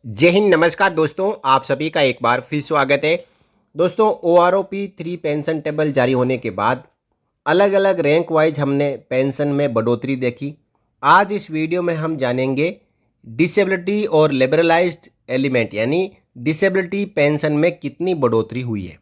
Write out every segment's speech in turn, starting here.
जय हिंद, नमस्कार दोस्तों, आप सभी का एक बार फिर स्वागत है। दोस्तों, OROP 3 पेंशन टेबल जारी होने के बाद अलग अलग रैंक वाइज हमने पेंशन में बढ़ोतरी देखी। आज इस वीडियो में हम जानेंगे डिसेबिलिटी और लिबरलाइज्ड एलिमेंट यानी डिसेबिलिटी पेंशन में कितनी बढ़ोतरी हुई है।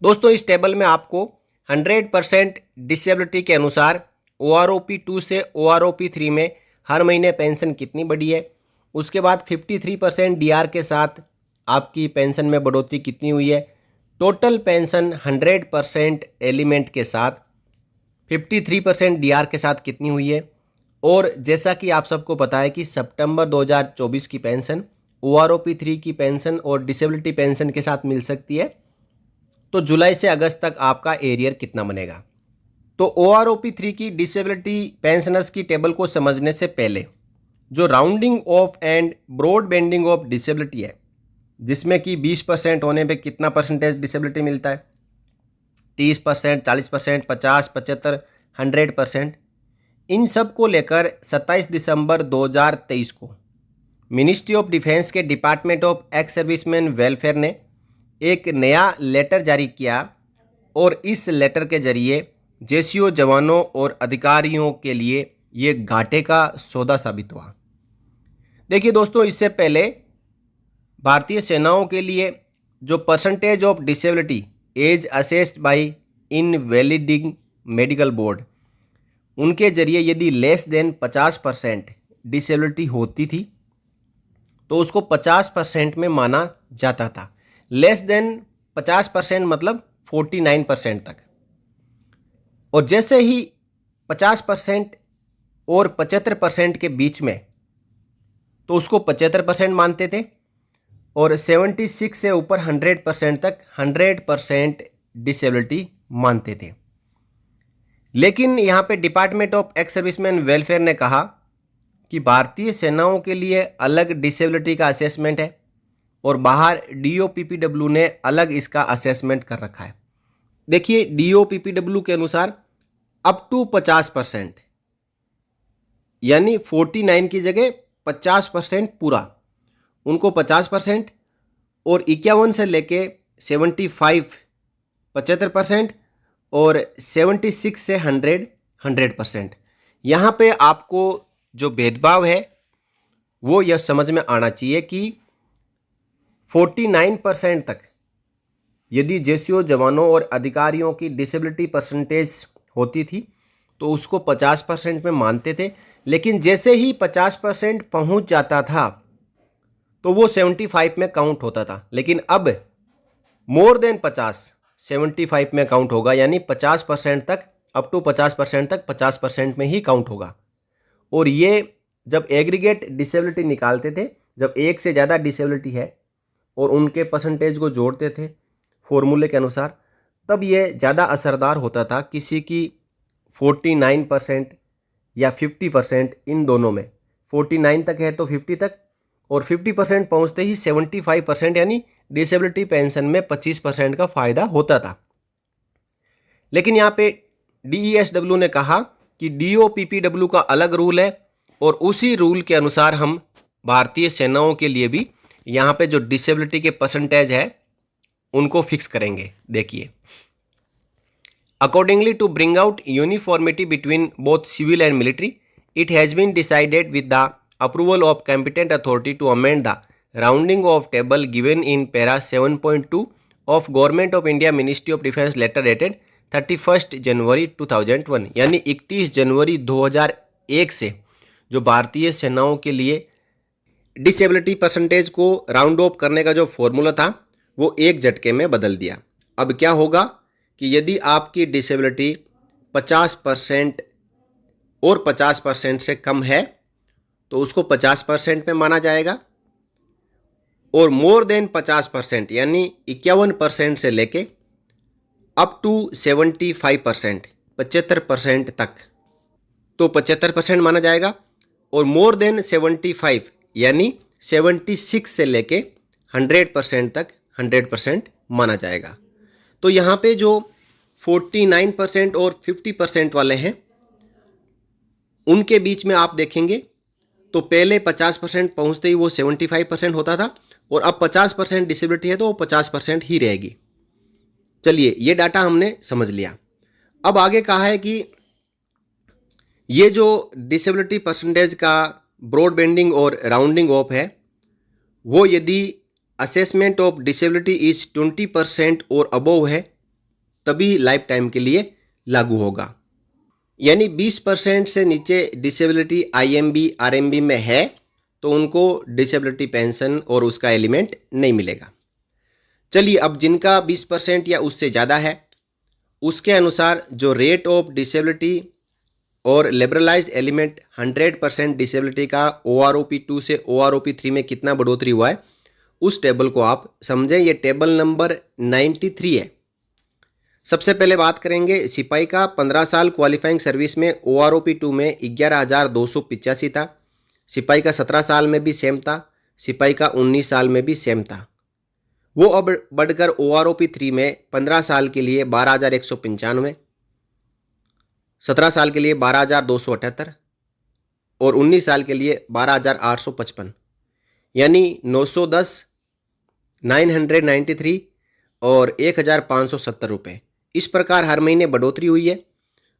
दोस्तों, इस टेबल में आपको 100% डिसेबिलिटी के अनुसार OROP 2 से OROP 3 में हर महीने पेंशन कितनी बढ़ी है, उसके बाद 53% डीआर के साथ आपकी पेंशन में बढ़ोतरी कितनी हुई है, टोटल पेंशन 100% एलिमेंट के साथ 53% डीआर के साथ कितनी हुई है। और जैसा कि आप सबको पता है कि सितंबर 2024 की पेंशन OROP 3 की पेंशन और डिसेबिलिटी पेंशन के साथ मिल सकती है, तो जुलाई से अगस्त तक आपका एरियर कितना बनेगा। तो OROP 3 की डिसेबिलिटी पेंशनर्स की टेबल को समझने से पहले जो rounding off and broad bending of disability है, जिसमें कि 20% होने पे कितना परसेंटेज डिसेबिलिटी मिलता है, 30%, 40%, 50, 75, 100%, इन सब को लेकर 27 दिसंबर 2023 को मिनिस्ट्री ऑफ डिफेंस के department of ex serviceman welfare ने एक नया लेटर जारी किया और इस लेटर के जरिए जेसीओ जवानों और अधिकारियों के लिए ये घाटे का सौदा साबित हुआ। देखिए दोस्तों, इससे पहले भारतीय सेनाओं के लिए जो percentage of disability as assessed by invaliding medical board, उनके जरिए यदि लेस देन 50% डिसेबिलिटी होती थी तो उसको 50% में माना जाता था। लेस देन 50% मतलब 49% तक। और जैसे ही 50% और 75% के बीच में तो उसको 75% मानते थे, और 76 से ऊपर 100% तक 100% डिसेबिलिटी मानते थे। लेकिन यहाँ पे department of ex serviceman welfare ने कहा कि भारतीय सेनाओं के लिए अलग डिसेबिलिटी का असेसमेंट है और बाहर DOPPW ने अलग इसका असेसमेंट कर रखा है। देखिए, DOPPW के अनुसार अप टू 50%, यानी 49 की जगह 50% पूरा, उनको 50%, और 51 से लेके 75 75%, और 76 से 100%। यहाँ पे आपको जो भेदभाव है वो यह समझ में आना चाहिए कि 49% तक यदि जेसीओ जवानों और अधिकारियों की डिसेबिलिटी परसेंटेज होती थी तो उसको 50% में मानते थे, लेकिन जैसे ही 50% पहुंच जाता था तो वो 75 में काउंट होता था। लेकिन अब मोर देन 50 75 में काउंट होगा, यानी 50% तक, अप टू 50% तक 50% में ही काउंट होगा। और ये जब एग्रीगेट डिसेबिलिटी निकालते थे, जब एक से ज़्यादा डिसेबिलिटी है और उनके परसेंटेज को जोड़ते थे फॉर्मूले के अनुसार, तब ये ज़्यादा असरदार होता था। किसी की 49% या 50%, इन दोनों में 49 तक है तो 50 तक, और 50% पहुंचते ही 75% यानी डिसेबिलिटी पेंशन में 25% का फायदा होता था। लेकिन यहाँ पे DESW ने कहा कि DOPPW का अलग रूल है और उसी रूल के अनुसार हम भारतीय सेनाओं के लिए भी यहाँ पे जो डिसेबिलिटी के परसेंटेज है उनको फिक्स करेंगे। देखिए, accordingly to bring out uniformity between both civil and military, it has been decided with the approval of competent authority to amend the rounding of table given in para 7.2 of Government of India Ministry of Defence letter dated 31st जनवरी 2001, यानी 31 जनवरी 2001 से जो भारतीय सेनाओं के लिए disability percentage को round of करने का जो फॉर्मूला था वो एक झटके में बदल दिया। अब क्या होगा कि यदि आपकी डिसेबिलिटी 50% और 50% से कम है तो उसको 50% में माना जाएगा, और मोर देन 50% यानी 51% से लेके अप टू 75% 75% तक तो 75% माना जाएगा, और मोर देन 75 यानी 76 से लेके 100% तक 100% माना जाएगा। तो यहाँ पे जो 49% और 50% वाले हैं उनके बीच में आप देखेंगे तो पहले 50% पहुँचते ही वो 75% होता था और अब 50% डिसेबिलिटी है तो वो 50% ही रहेगी। चलिए, ये डाटा हमने समझ लिया। अब आगे कहा है कि ये जो डिसेबिलिटी परसेंटेज का ब्रॉड बैंडिंग और राउंडिंग ऑफ है, वो यदि असेसमेंट ऑफ डिसेबिलिटी इज 20% और अबोव है तभी लाइफ टाइम के लिए लागू होगा। यानी 20% से नीचे डिसेबिलिटी आईएमबी आरएमबी में है तो उनको डिसेबिलिटी पेंशन और उसका एलिमेंट नहीं मिलेगा। चलिए, अब जिनका 20% या उससे ज़्यादा है उसके अनुसार जो रेट ऑफ डिसेबिलिटी और लिबरलाइज्ड एलिमेंट 100% डिसेबिलिटी का OROP2 से OROP3 में कितना बढ़ोतरी हुआ है उस टेबल को आप समझें। ये टेबल नंबर 93 है। सबसे पहले बात करेंगे सिपाही का। 15 साल क्वालिफाइंग सर्विस में OROP2 में 11,285 था। सिपाही का 17 साल में भी सेम था। सिपाही का 19 साल में भी सेम था। वो अब बढ़कर OROP3 में 15 साल के लिए 12,195, 17 साल के लिए 12,278 और 19 साल के लिए 12,855, यानी 910, 993 और 1,570 रुपये। इस प्रकार हर महीने बढ़ोतरी हुई है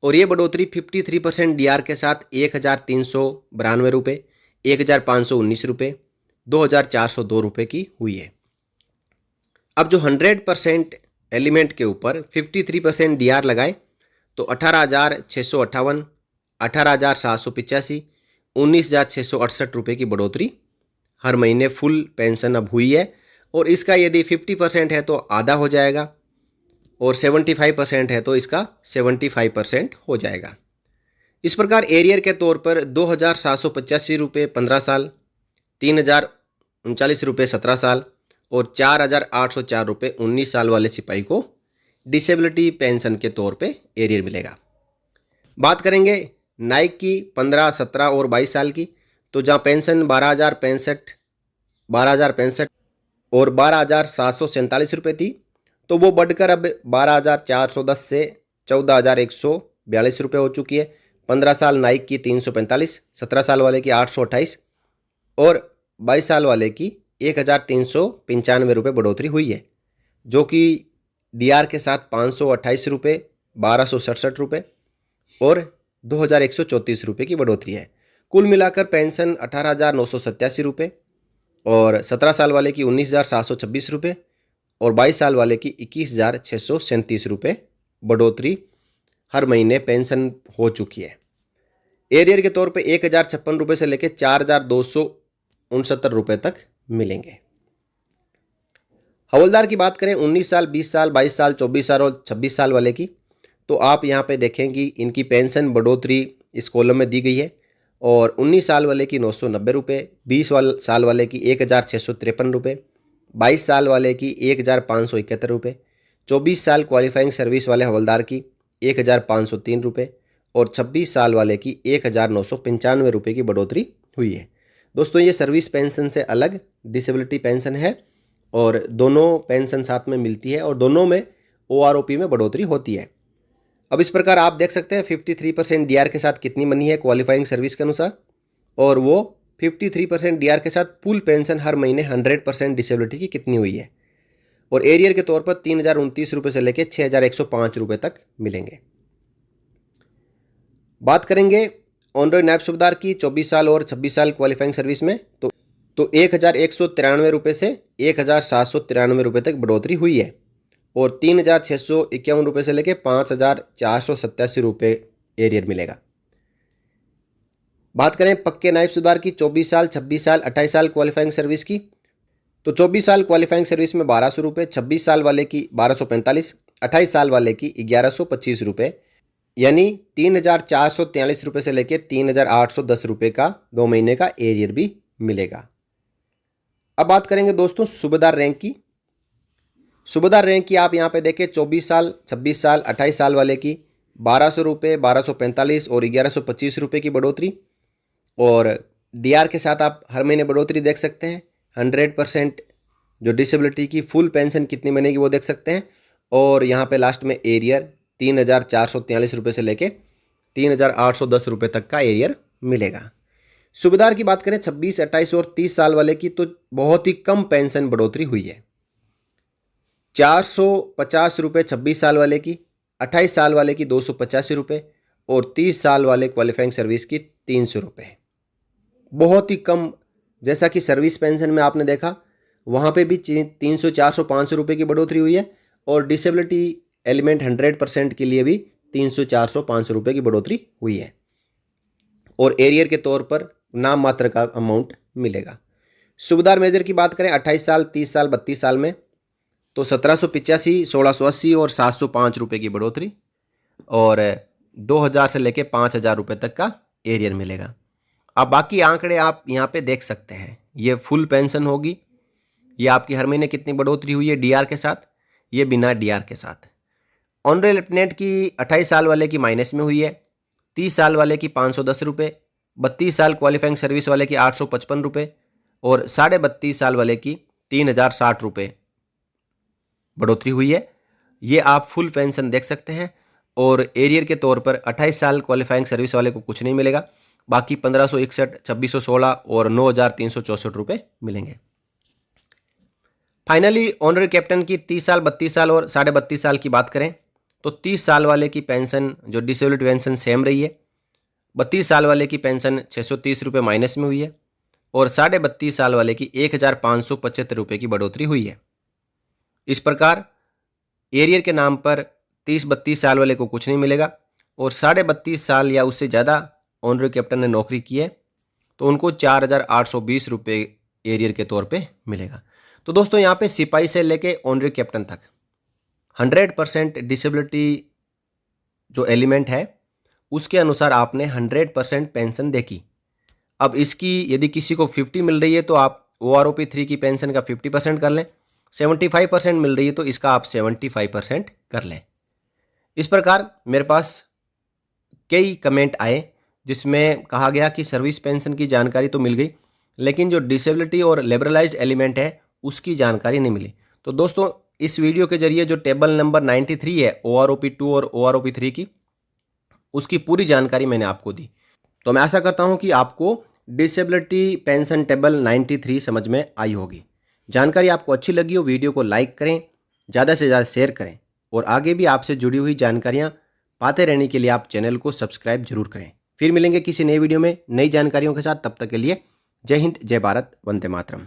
और ये बढ़ोतरी 53% डीआर के साथ 1,392 रुपये, 1,519 रुपये, 2,402 रुपये की हुई है। अब जो 100% एलिमेंट के ऊपर 53% डीआर लगाए तो 18,658, 18,785, 19,668 रुपये की बढ़ोतरी हर महीने फुल पेंशन अब हुई है। और इसका यदि 50% है तो आधा हो जाएगा और 75% है तो इसका 75% हो जाएगा। इस प्रकार एरियर के तौर पर 2,785 रुपये 15 साल, 3,039 रुपये 17 साल और 4,804 रुपये 19 साल वाले सिपाही को डिसेबिलिटी पेंशन के तौर पे एरियर मिलेगा। बात करेंगे नाइक की 15, 17 और 22 साल की, तो जहाँ पेंशन 12,065 और 12,747 रुपये थी तो वो बढ़कर अब 12,410 से 14,142 रुपये हो चुकी है। 15 साल नाइक की 345, 17 साल वाले की 828 और 22 साल वाले की 1,395 रुपये बढ़ोतरी हुई है, जो कि डीआर के साथ 528 रुपये, 1,267 रुपये और 2,134 रुपये की बढ़ोतरी है। कुल मिलाकर पेंशन 18,987 रुपये और 17 साल वाले की 19,726 रुपये और 22 साल वाले की 21,637 रुपये बढ़ोतरी हर महीने पेंशन हो चुकी है। एरियर के तौर पे 1,056 रुपये से लेकर 4,269 रुपये तक मिलेंगे। हवलदार की बात करें 19 साल, 20 साल, 22 साल, 24 साल और 26 साल वाले की, तो आप यहाँ पे देखेंगे इनकी पेंशन बढ़ोतरी इस कॉलम में दी गई है। और 19 साल वाले की 990 रुपये, 20 साल वाले की 1,653 रुपये, 22 साल वाले की 1,571 रुपये, 24 साल क्वालिफाइंग सर्विस वाले हवलदार की 1,503 रुपये और 26 साल वाले की 1,995 रुपये की बढ़ोतरी हुई है। दोस्तों, ये सर्विस पेंशन से अलग डिसेबिलिटी पेंशन है और दोनों पेंशन साथ में मिलती है और दोनों में OROP में बढ़ोतरी होती है। अब इस प्रकार आप देख सकते हैं 53% डीआर के साथ कितनी मनी है क्वालिफाइंग सर्विस के अनुसार, और वो 53% डीआर के साथ फुल पेंशन हर महीने 100% डिसेबिलिटी की कितनी हुई है। और एरियर के तौर पर 3,029 रुपये से लेकर 6,105 रुपये तक मिलेंगे। बात करेंगे ऑनरोई नायब सूबेदार की 24 साल और 26 साल क्वालिफाइंग सर्विस में, तो 1,193 रुपये से 1,793 रुपये तक बढ़ोतरी हुई है और 3,651 रुपये से लेकर 5,487 रुपये एरियर मिलेगा। बात करें पक्के नायब सूबेदार की 24 साल, 26 साल, 28 साल क्वालिफाइंग सर्विस की, तो 24 साल क्वालिफाइंग सर्विस में 1,200 रुपये, 26 साल वाले की 1,245, 28 साल वाले की 1,125 रुपये, यानी 3,443 रुपये से लेकर 3,810 रुपये का 2 महीने का एरियर भी मिलेगा। अब बात करेंगे दोस्तों सूबेदार रैंक की। सूबेदार रैंक की आप यहाँ पे देखें 24 साल, 26 साल, 28 साल वाले की 1,200 रुपये, 1,245 और 1,125 रुपये की बढ़ोतरी, और डीआर के साथ आप हर महीने बढ़ोतरी देख सकते हैं। 100% जो डिसेबिलिटी की फुल पेंशन कितनी बनेगी वो देख सकते हैं। और यहाँ पे लास्ट में एरियर 3,443 रुपये से लेके 3,810 रुपये तक का एरियर मिलेगा। सूबेदार की बात करें 26, 28 और 30 साल वाले की, तो बहुत ही कम पेंशन बढ़ोतरी हुई है। 450 रुपये 26 साल वाले की, 28 साल वाले की 285 रुपये और 30 साल वाले क्वालिफाइंग सर्विस की 300 रुपये। बहुत ही कम। जैसा कि सर्विस पेंशन में आपने देखा वहाँ पे भी 300, 400, 500 रुपये की बढ़ोतरी हुई है और डिसेबिलिटी एलिमेंट 100% के लिए भी 300, 400, 500 रुपये की बढ़ोतरी हुई है और एरियर के तौर पर नाम मात्र का अमाउंट मिलेगा। सूबेदार मेजर की बात करें 28 साल, 30 साल, 32 साल में तो 1785, 1680 और 705 रुपये की बढ़ोतरी और 2000 से लेकर 5000 रुपये तक का एरियर मिलेगा। अब बाकी आंकड़े आप यहाँ पे देख सकते हैं। ये फुल पेंशन होगी, ये आपकी हर महीने कितनी बढ़ोतरी हुई है डीआर के साथ, ये बिना डीआर के साथ। ऑनरेबल लेफ्टिनेंट की 28 साल वाले की माइनस में हुई है, 30 साल वाले की 510 रुपये, 32 साल क्वालिफाइंग सर्विस वाले की 855 रुपये और 32.5 साल वाले की 3060 रुपये बढ़ोतरी हुई है। ये आप फुल पेंशन देख सकते हैं और एरियर के तौर पर 28 साल क्वालिफाइंग सर्विस वाले को कुछ नहीं मिलेगा, बाकी 1561, 2616 और 9364 रुपये मिलेंगे। फाइनली ऑनरेरी कैप्टन की 30 साल, 32 साल और 32.5 साल की बात करें तो 30 साल वाले की पेंशन जो डिसेबिलिटी पेंशन सेम रही है, 32 साल वाले की पेंशन 630 रुपये माइनस में हुई है और 32.5 साल वाले की 1575 रुपये की बढ़ोतरी हुई है। इस प्रकार एरियर के नाम पर 30-32 साल वाले को कुछ नहीं मिलेगा और 32.5 साल या उससे ज़्यादा ऑनरेरी कैप्टन ने नौकरी की है तो उनको 4820 रुपये एरियर के तौर पे मिलेगा। तो दोस्तों यहाँ पे सिपाही से लेके ऑनरेरी कैप्टन तक 100% डिसेबिलिटी जो एलिमेंट है उसके अनुसार आपने 100% पेंशन देखी। अब इसकी यदि किसी को 50 मिल रही है तो आप OROP 3 की पेंशन का 50% कर लें, 75% मिल रही है तो इसका आप 75% कर लें। इस प्रकार मेरे पास कई कमेंट आए जिसमें कहा गया कि सर्विस पेंशन की जानकारी तो मिल गई लेकिन जो डिसेबिलिटी और लिबरलाइज एलिमेंट है उसकी जानकारी नहीं मिली। तो दोस्तों इस वीडियो के जरिए जो टेबल नंबर 93 है OROP 2 और OROP 3 की, उसकी पूरी जानकारी मैंने आपको दी। तो मैं आशा करता हूं कि आपको डिसेबिलिटी पेंशन टेबल 93 समझ में आई होगी। जानकारी आपको अच्छी लगी हो वीडियो को लाइक करें, ज़्यादा से ज़्यादा शेयर करें और आगे भी आपसे जुड़ी हुई जानकारियाँ पाते रहने के लिए आप चैनल को सब्सक्राइब जरूर करें। फिर मिलेंगे किसी नई वीडियो में नई जानकारियों के साथ, तब तक के लिए जय हिंद, जय भारत, वंदे मातरम।